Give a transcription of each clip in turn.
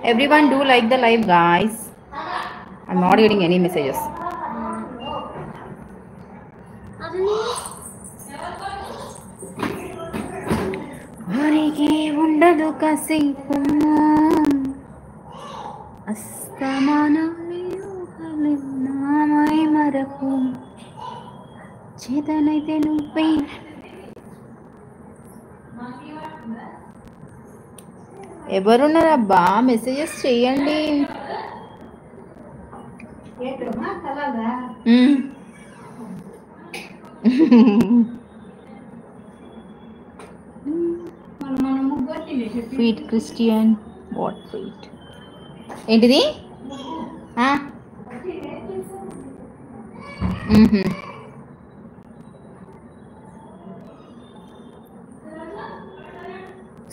Everyone do like the live, guys. I'm not getting any messages. ఉండదు కాసేపు అస్తమానామై మరకు చేతనైతే నువ్వే. ఎవరున్నారబ్బా? మెసేజెస్ చేయండి. ఫీట్ క్రిస్టియన్ వాట్ ఫీట్ ఏంటిది?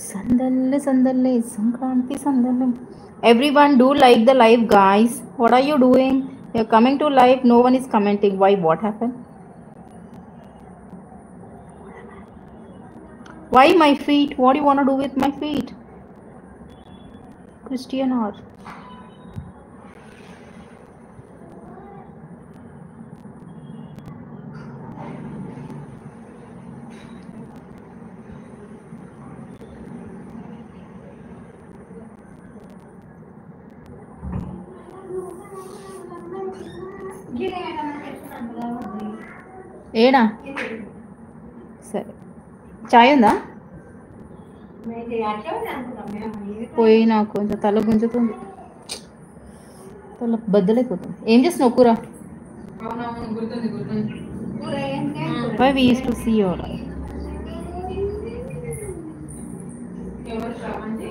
సందల్లే సందల్లే Sankranti సందల్లే. Everyone do like the live, guys. What are you doing? You're coming to live, no one is commenting. Why? What happened? Why my feet? What do you want to do with my feet? Christian or ఏడా? సరే, చాయ్ ఉందా? పోయి నాకు కొంచెం తల గుంజుతుంది, తల బద్దలైపోతుంది. ఏం చేస్తున్నావు? కూర? Why we used to see your life.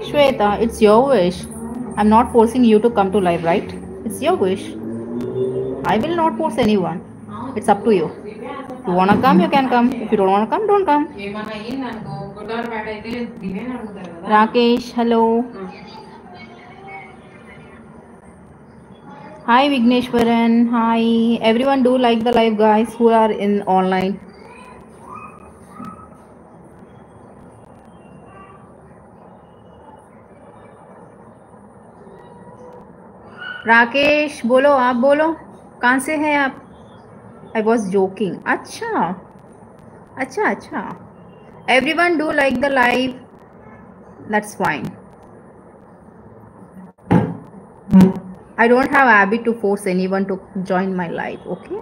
Shweta, it's your wish. I'm not forcing you to come to live, right? It's your wish. I will not force anyone. It's up to you. If you wanna come, you can come. If you don't wanna come, don't come. Rakesh, hello. Hi Vigneshwaran. Hi. Everyone do like the live, guys, who are in online. Rakesh बोलो, आप बोलो, कहाँ से हैं आप? I was joking. अच्छा अच्छा अच्छा. Everyone do like the live. That's fine. I don't have habit to force anyone to join my live. Okay.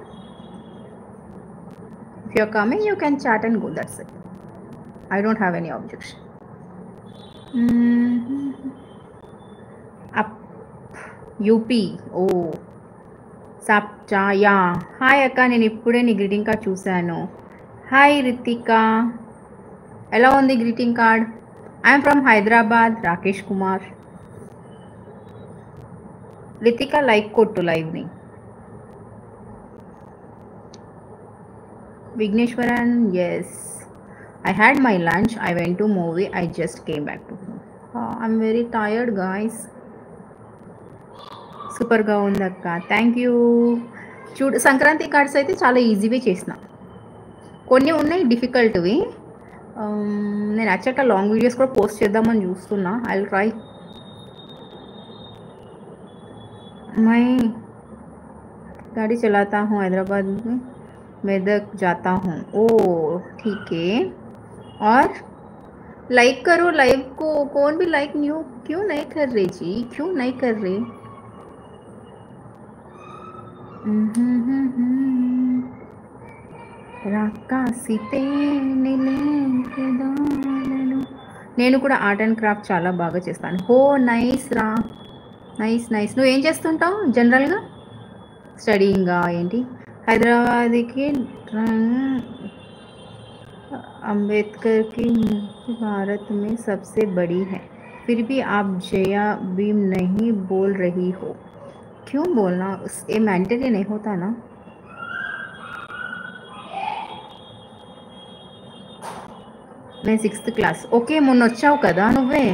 If you're coming, you can chat and go. That's it. I don't have any objection. Up. UP. ఓ సాప్చాయా. Hi అక్క, నేను ఇప్పుడే నీ greeting card చూశాను. Hi Ritika, ఎలా ఉంది greeting card? I'm from Hyderabad, Rakesh Kumar. Ritika like కొట్టు లైవ్ని. Vigneshwaran, yes, I had my lunch, I went to movie, I just came back to home. I'm very tired guys. సూపర్గా ఉంది అక్క, థ్యాంక్ యూ. చూడు, సంక్రాంతి కార్డ్స్ అయితే చాలా ఈజీవే చేసిన, కొన్ని ఉన్నాయి డిఫికల్ట్వి. నేను యాక్చువల్గా లాంగ్ వీడియోస్ కూడా పోస్ట్ చేద్దామని చూస్తున్నా. I will try. मैं गाड़ी चलाता हूँ, हैदराबाद में मेदक जाता हूँ. ओ ठीक है. और लाइक करो लाइव को. कौन भी लाइक न्यू क्यों नहीं कर रहे जी? क्यों नहीं कर रहे? నేను కూడా ఆర్ట్ అండ్ క్రాఫ్ట్ చాలా బాగా చేస్తాను. హో నైస్ రా, నైస్ నైస్. నువ్వు ఏం చేస్తుంటావు జనరల్గా? స్టడీయింగా ఏంటి? హైదరాబాద్కి अंबेडकर की मूर्ति भारत में सबसे बड़ी है, फिर भी आप जया भीम नहीं बोल रही हो. क्यों बोलना? ये मैंडेटरी नहीं होता ना. मैं 6th క్లాస్. ఓకే, మొన్న వచ్చావు కదా నువ్వే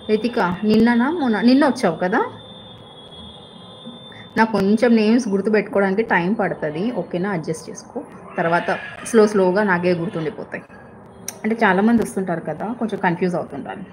రితిక? నిన్న వచ్చావు కదా? నాకు కొంచెం నేమ్స్ గుర్తుపెట్టుకోవడానికి టైం పడుతుంది, ఓకేనా? అడ్జస్ట్ చేసుకో. తర్వాత స్లోగా నాకే గుర్తుండిపోతాయి. అంటే చాలామంది వస్తుంటారు కదా, కొంచెం కన్ఫ్యూజ్ అవుతుంటాను.